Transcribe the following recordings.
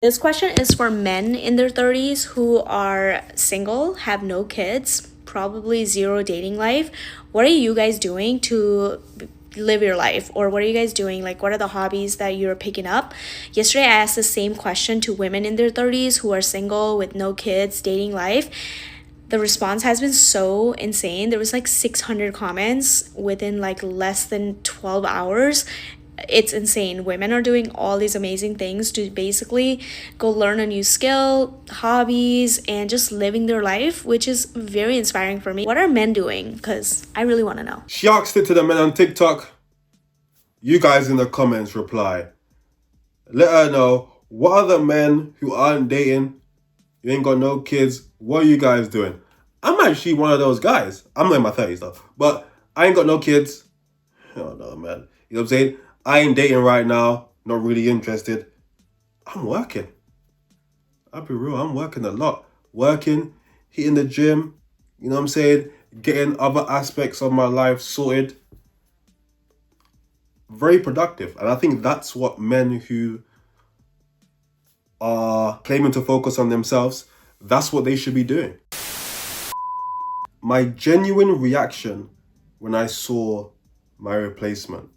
This question is for men in their 30s who are single, have no kids, probably zero dating life. What are you guys doing to live your life? Or what are you guys doing? Like, what are the hobbies that you're picking up? Yesterday, I asked the same question to women in their 30s who are single with no kids, dating life. The response has been so insane. There was like 600 comments within like less than 12 hours. It's insane. Women are doing all these amazing things to basically go learn a new skill, hobbies, and just living their life, which is very inspiring for me. What are men doing? Because I really want to know. She asked it to the men on TikTok. You guys in the comments reply. Let her know, what other men who aren't dating, you ain't got no kids, what are you guys doing? I'm actually one of those guys. I'm not in my 30s though. But I ain't got no kids. Oh no, man. You know what I'm saying? I ain't dating right now. Not really interested. I'm working. I'll be real. I'm working a lot. Working, hitting the gym. You know what I'm saying? Getting other aspects of my life sorted. Very productive. And I think that's what men who are claiming to focus on themselves, that's what they should be doing. My genuine reaction when I saw my replacement.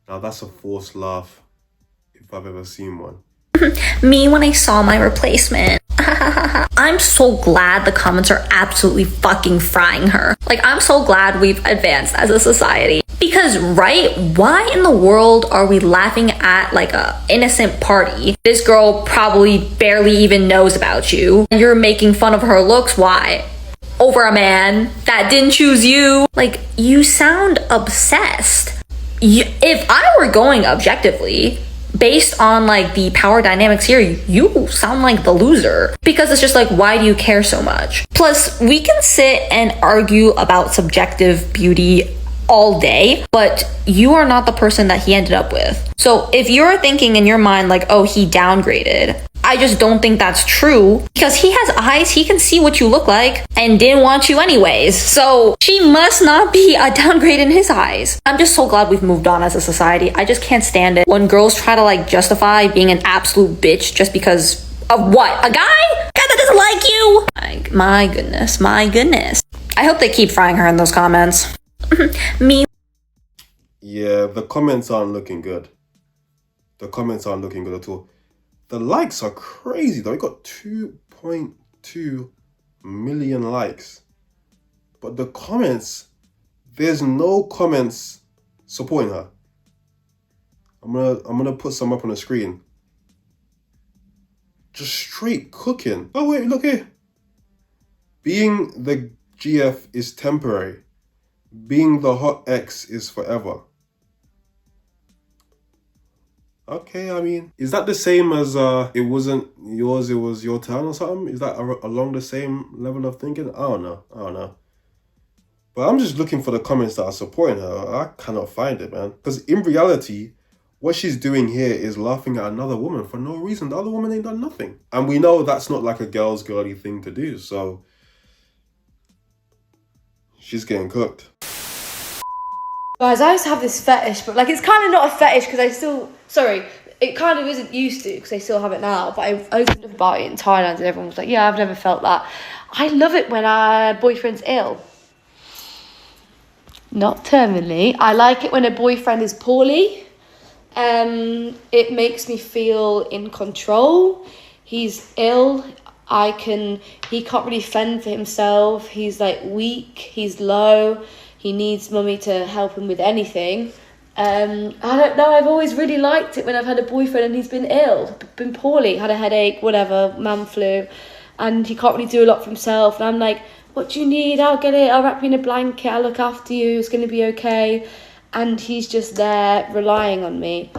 Now that's a forced laugh, if I've ever seen one. Me when I saw my replacement. I'm so glad the comments are absolutely fucking frying her. Like, I'm so glad we've advanced as a society. Because, right, why in the world are we laughing at like a innocent party? This girl probably barely even knows about you. You're making fun of her looks, why? Over a man that didn't choose you. Like, you sound obsessed. If I were going objectively, based on like the power dynamics here, you sound like the loser, because it's just like, why do you care so much? Plus, we can sit and argue about subjective beauty all day, but you are not the person that he ended up with. So if you're thinking in your mind like, oh, he downgraded, I just don't think that's true, because he has eyes, he can see what you look like, and didn't want you anyways. So she must not be a downgrade in his eyes. I'm just so glad we've moved on as a society. I just can't stand it when girls try to like justify being an absolute bitch just because of what? A guy? A guy that doesn't like you? My goodness, my goodness. I hope they keep frying her in those comments. Me. Yeah, the comments aren't looking good. The comments aren't looking good at all. The likes are crazy though. We got 2.2 million likes. But the comments, there's no comments supporting her. I'm gonna put some up on the screen. Just straight cooking. Oh wait, look here. Being the GF is temporary. Being the hot X is forever. Okay, I mean, is that the same as it wasn't yours, it was your turn or something? Is that along the same level of thinking? I don't know. But I'm just looking for the comments that are supporting her. I cannot find it, man. Because in reality, what she's doing here is laughing at another woman for no reason. The other woman ain't done nothing. And we know that's not like a girly thing to do, so she's getting cooked. Guys, I used to have this fetish, but like it's kind of not a fetish because it kind of isn't used to because I still have it now, but I opened up about it in Thailand and everyone was like, yeah, I've never felt that. I love it when a boyfriend's ill. Not terminally. I like it when a boyfriend is poorly. It makes me feel in control. He's ill. He can't really fend for himself. He's like weak. He's low. He needs mummy to help him with anything. I don't know, I've always really liked it when I've had a boyfriend and he's been ill, been poorly, had a headache, whatever, man flu, and he can't really do a lot for himself. And I'm like, what do you need? I'll get it, I'll wrap you in a blanket, I'll look after you, it's going to be okay. And he's just there relying on me.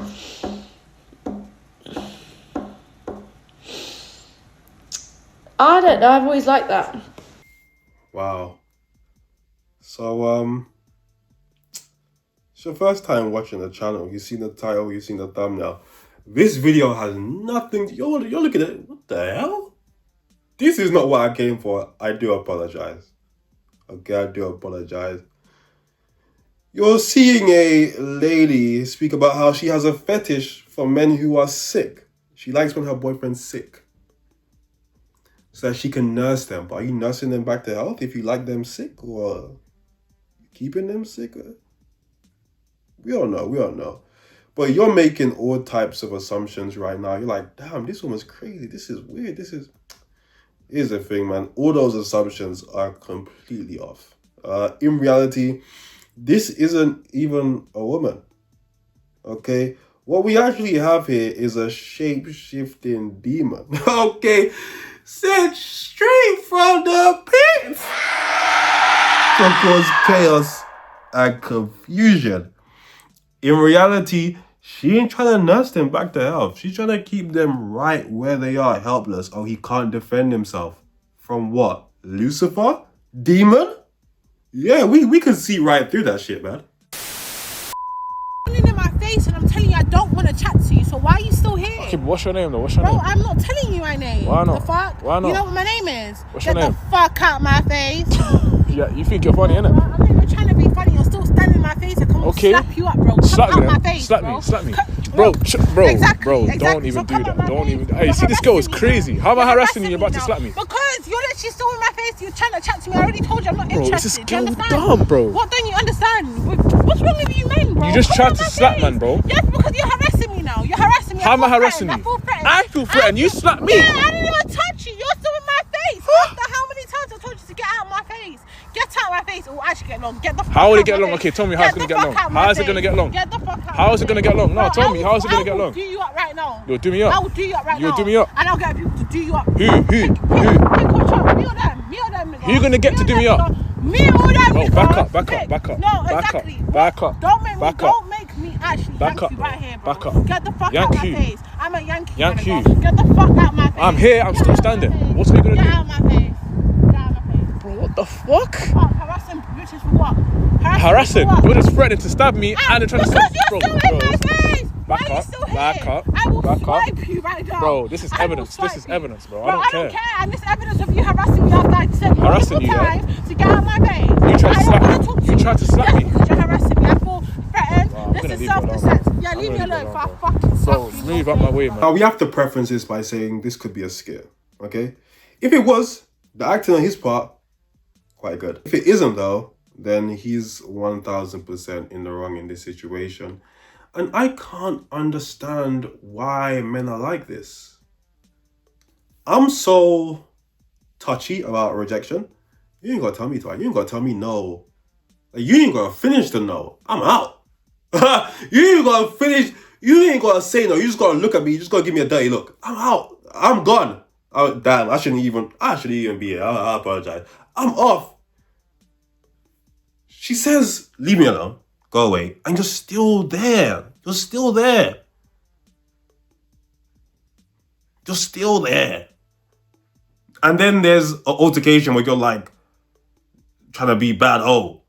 I don't know, I've always liked that. Wow. So, it's your first time watching the channel. You've seen the title, you've seen the thumbnail. This video has nothing to, you're looking at it, what the hell? This is not what I came for. I do apologize. Okay, I do apologize. You're seeing a lady speak about how she has a fetish for men who are sick. She likes when her boyfriend's sick, so that she can nurse them. But are you nursing them back to health if you like them sick, or keeping them sick? We all know. But you're making all types of assumptions right now. You're like, damn, this woman's crazy. This is weird. Here's the thing, man. All those assumptions are completely off. In reality, this isn't even a woman. Okay? What we actually have here is a shape-shifting demon. Okay? Sent straight from the pits to cause chaos and confusion. In reality, she ain't trying to nurse them back to health. She's trying to keep them right where they are, helpless. Oh, he can't defend himself. From what? Lucifer? Demon? Yeah, we can see right through that shit, man. In my face and I'm telling you I don't want to chat to you, so why are you still here? Okay, but what's your name though? What's your name? Bro, I'm not telling you my name. Why not? The fuck? Why not? You know what my name is? What's your name? Get the fuck out my face. Yeah, you think you're funny, innit? Bro, I'm not even trying to be funny. You're still standing in my face. I come Okay. slap you up, bro. Slap Come me out then. my face, Slap bro. me, slap me. Bro, Bro, exactly. don't even So do come that. out my Don't face. even. Hey, You're see, this girl is harassing me crazy. now. How am I You're harassing you? You're about to me slap now. me. Because you're literally still in my face. You're trying to chat to me. I already told you I'm not Bro, interested. this is Do you understand? dumb, bro. What don't you understand? What's wrong with you men, bro? You just Come tried out to my slap face. man, bro. Yes, because you're harassing me now. You're harassing me. How am I feel harassing threatened. you? I feel threatened. I feel threatened. You slapped me. Yeah, I didn't even touch you. You're still in my face. After how many times I told you to get out of my face? Get out of my face. Or actually get along. Get the fuck How will out it get my along? face. Okay, tell me how it's gonna get along. How is it gonna get along? Get the fuck out. How is it gonna get along? No, Bro, tell me. How is it gonna get I will along? do you up right now. You'll do me up. I will do you up right now. You'll do me up. And I'll get people to do you up. Who? Pick which one? Me or them? Me or them? Who you gonna get to do me up? Me or them? Bro, nigga. back up, back up, Pick. back up. No, Back up, exactly. back up, Don't make me. back up. Don't make me actually Back yank up, you bro. right here, bro. Back up. Get the fuck Yank out my you. face. I'm a Yankee. Yank nigga. you. Get the fuck out my face. I'm here. I'm Get still out my standing. face. What's he gonna Get do? out of my face. Get out of my face. Bro, what the fuck? What? Harassing bitches for what? Harassing. For what? You're just threatening to stab me and then trying to Because stab. you're still in my face. Why Back are you up, still here? back up, I will back up. swipe you right now. Bro, this is I will evidence. This swipe is you. evidence, bro. Bro, I don't care. And this evidence of you harassing me after I said Harassing multiple you, yeah? times to get out of my face. You tried to I don't slap wanna me. talk to You tried to slap yes, me. because you're harassing me. I feel threatened. I'm This gonna is leave you alone, self-defense. bro. Yeah, I'm leave me gonna leave alone you for I alone, fucking Bro, slap you in move your out my face, way, bro. man. Now, we have to preference this by saying this could be a scare, okay? If it was, the acting on his part, quite good. If it isn't, though, then he's 1000% in the wrong in this situation. And I can't understand why men are like this. I'm so touchy about rejection. You ain't gotta tell me twice. You ain't gotta tell me no. Like, you ain't gotta finish the no. I'm out. You ain't gotta finish. You ain't gotta say no. You just gotta look at me. You just gotta give me a dirty look. I'm out. I'm gone. Oh, damn, I shouldn't even be here. I apologize. I'm off. She says, leave me alone. Go away. And you're still there. You're still there. You're still there. And then there's an altercation where you're like, trying to be bad. Oh,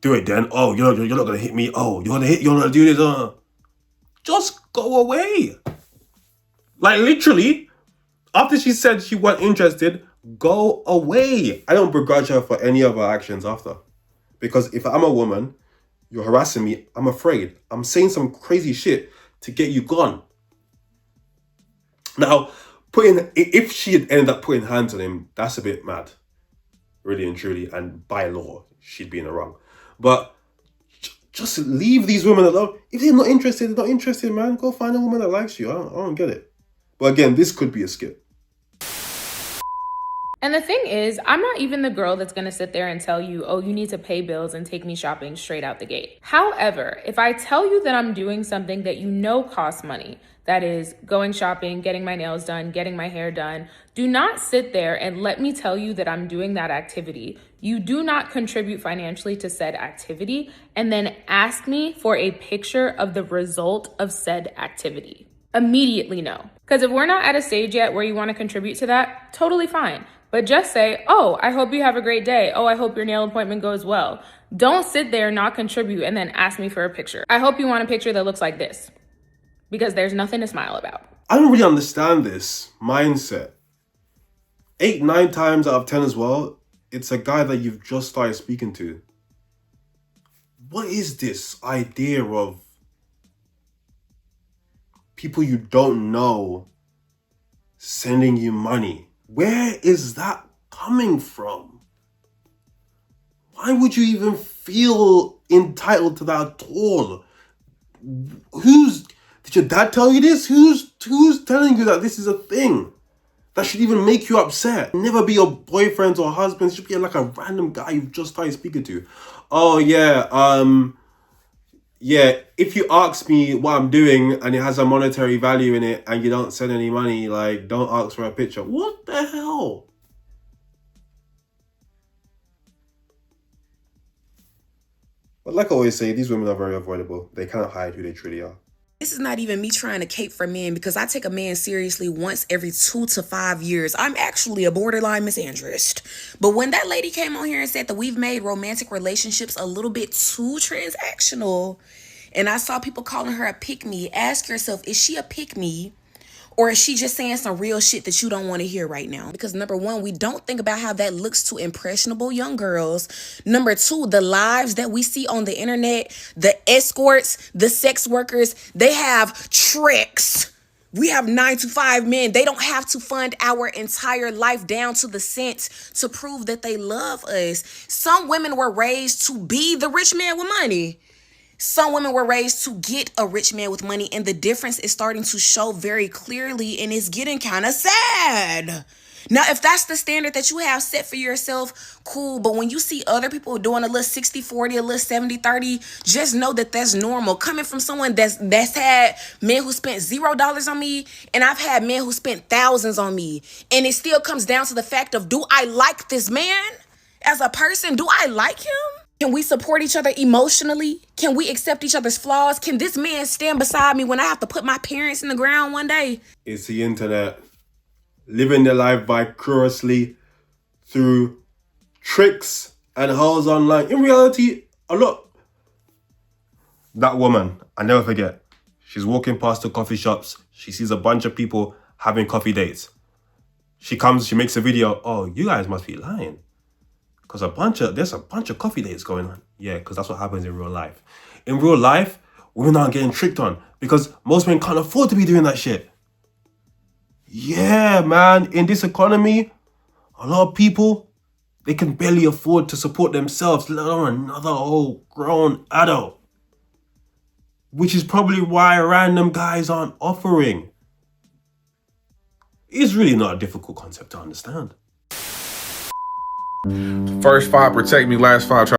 do it then. Oh, you're not gonna hit me. Oh, you're gonna do this. Just go away. Like, literally, after she said she wasn't interested, go away. I don't begrudge her for any of her actions after. Because if I'm a woman, you're harassing me, I'm afraid. I'm saying some crazy shit to get you gone. Now, if she had ended up putting hands on him, that's a bit mad. Really and truly. And by law, she'd be in the wrong. But just leave these women alone. If they're not interested, man. Go find a woman that likes you. I don't get it. But again, this could be a skit. And the thing is, I'm not even the girl that's gonna sit there and tell you, oh, you need to pay bills and take me shopping straight out the gate. However, if I tell you that I'm doing something that you know costs money, that is going shopping, getting my nails done, getting my hair done, do not sit there and let me tell you that I'm doing that activity. You do not contribute financially to said activity and then ask me for a picture of the result of said activity. Immediately no. Because if we're not at a stage yet where you want to contribute to that, totally fine. But just say, oh, I hope you have a great day. Oh, I hope your nail appointment goes well. Don't sit there, not contribute, and then ask me for a picture. I hope you want a picture that looks like this. Because there's nothing to smile about. I don't really understand this mindset. 8, 9 times out of 10 as well, it's a guy that you've just started speaking to. What is this idea of people you don't know sending you money? Where is that coming from? Why would you even feel entitled to that at all? Did your dad tell you this? Who's telling you that this is a thing that should even make you upset? Never be your boyfriend or husband. It should be like a random guy you've just started speaking to. Oh yeah, if you ask me what I'm doing and it has a monetary value in it and you don't send any money, like, don't ask for a picture. What the hell? But like I always say, these women are very avoidable. They cannot hide who they truly are. This is not even me trying to cape for men because I take a man seriously once every 2 to 5 years. I'm actually a borderline misandrist. But when that lady came on here and said that we've made romantic relationships a little bit too transactional, and I saw people calling her a pick-me, ask yourself, is she a pick-me? Or is she just saying some real shit that you don't want to hear right now? Because number one, we don't think about how that looks to impressionable young girls. Number two, the lives that we see on the internet, the escorts, the sex workers, they have tricks. We have 9 to 5 men. They don't have to fund our entire life down to the cent to prove that they love us. Some women were raised to be the rich man with money. Some women were raised to get a rich man with money, and the difference is starting to show very clearly, and it's getting kind of sad. Now, if that's the standard that you have set for yourself, cool. But when you see other people doing a little 60-40, a little 70-30, just know that that's normal. Coming from someone that's had men who spent $0 on me, and I've had men who spent thousands on me. And it still comes down to the fact of, do I like this man as a person? Do I like him? Can we support each other emotionally? Can we accept each other's flaws? Can this man stand beside me when I have to put my parents in the ground one day? It's the internet. Living their life vicariously through tricks and hoes online. In reality, that woman, I never forget. She's walking past the coffee shops. She sees a bunch of people having coffee dates. She makes a video. Oh, you guys must be lying. Because there's a bunch of coffee dates going on. Yeah, because that's what happens in real life. In real life, women aren't getting tricked on because most men can't afford to be doing that shit. Yeah, man. In this economy, a lot of people, they can barely afford to support themselves, let alone another whole grown adult. Which is probably why random guys aren't offering. It's really not a difficult concept to understand. First 5 protect me, last 5 try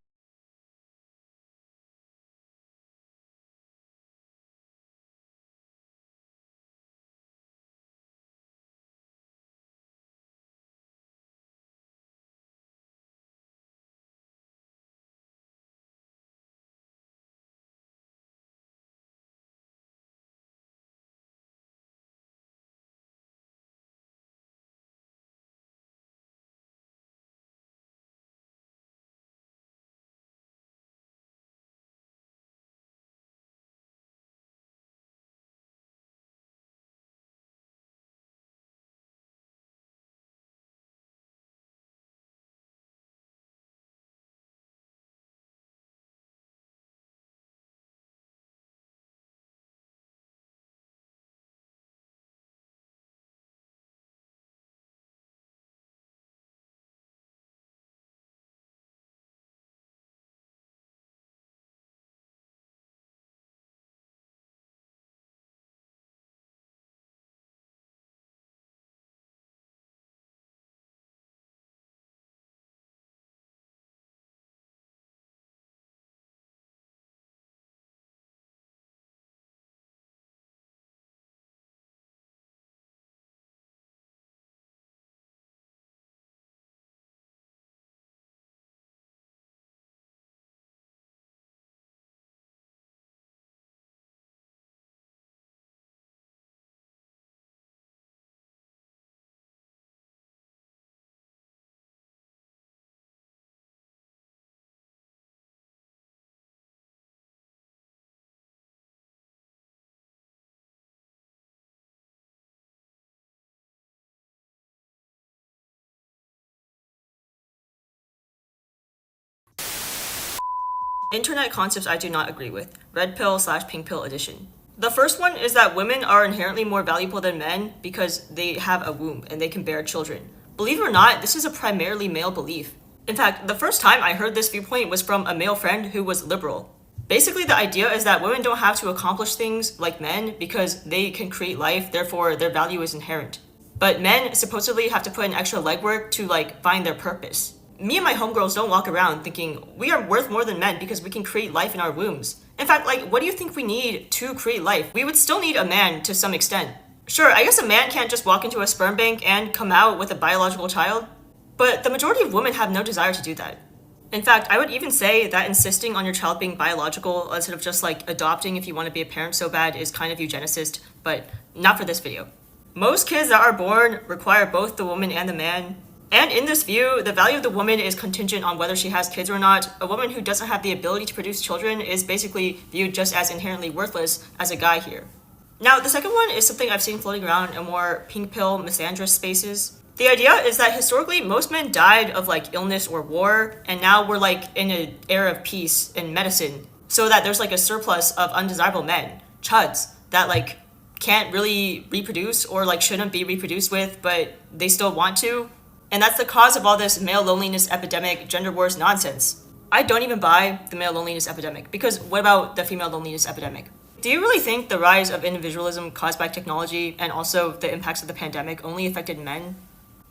Internet concepts I do not agree with. Red pill / pink pill edition. The first one is that women are inherently more valuable than men because they have a womb and they can bear children. Believe it or not, this is a primarily male belief. In fact, the first time I heard this viewpoint was from a male friend who was liberal. Basically, the idea is that women don't have to accomplish things like men because they can create life, therefore their value is inherent. But men supposedly have to put in extra legwork to find their purpose. Me and my homegirls don't walk around thinking we are worth more than men because we can create life in our wombs. In fact, what do you think we need to create life? We would still need a man to some extent. Sure, I guess a man can't just walk into a sperm bank and come out with a biological child, but the majority of women have no desire to do that. In fact, I would even say that insisting on your child being biological instead of just adopting if you want to be a parent so bad is kind of eugenicist, but not for this video. Most kids that are born require both the woman and the man. And in this view, the value of the woman is contingent on whether she has kids or not. A woman who doesn't have the ability to produce children is basically viewed just as inherently worthless as a guy here. Now, the second one is something I've seen floating around in more pink pill misandrist spaces. The idea is that historically most men died of illness or war, and now we're in an era of peace in medicine, so that there's a surplus of undesirable men, chuds, that can't really reproduce or shouldn't be reproduced with, but they still want to. And that's the cause of all this male loneliness epidemic, gender wars nonsense. I don't even buy the male loneliness epidemic, because what about the female loneliness epidemic? Do you really think the rise of individualism caused by technology and also the impacts of the pandemic only affected men?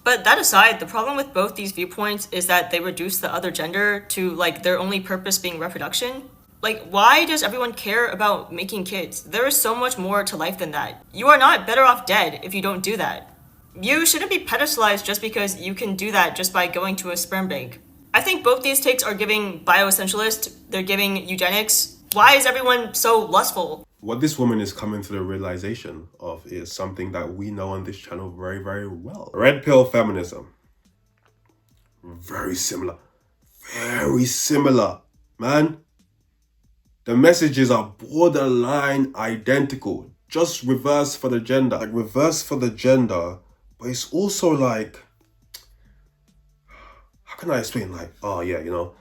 But that aside, the problem with both these viewpoints is that they reduce the other gender to their only purpose being reproduction. Why does everyone care about making kids? There is so much more to life than that. You are not better off dead if you don't do that. You shouldn't be pedestalized just because you can do that just by going to a sperm bank. I think both these takes are giving bioessentialist, they're giving eugenics. Why is everyone so lustful? What this woman is coming to the realization of is something that we know on this channel very, very well. Red pill feminism. Very similar. Very similar, man. The messages are borderline identical. Just reverse for the gender. Reverse for the gender. But it's also how can I explain? Oh yeah, you're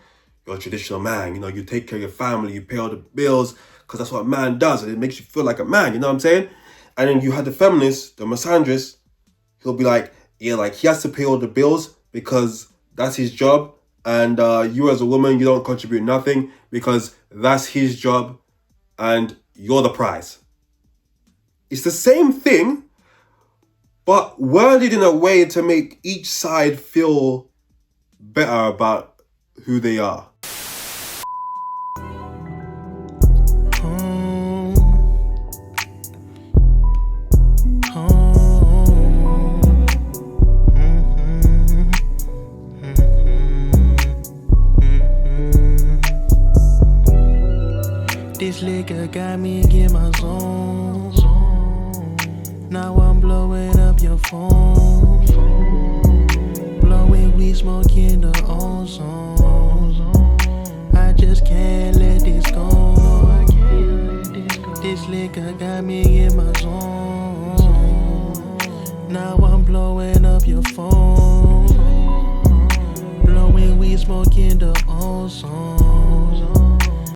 a traditional man, you take care of your family, you pay all the bills, because that's what a man does, and it makes you feel like a man, you know what I'm saying? And then you had the feminist, the misandrist, he'll be he has to pay all the bills because that's his job, and you as a woman, you don't contribute nothing because that's his job, and you're the prize. It's the same thing, but worded in a way to make each side feel better about who they are. This liquor got me in my zone. Now I'm blowing up your phone. Blowing weed, smoking the ozone. I just can't let this go. This liquor got me in my zone. Now I'm blowing up your phone. Blowing weed, smoking the ozone.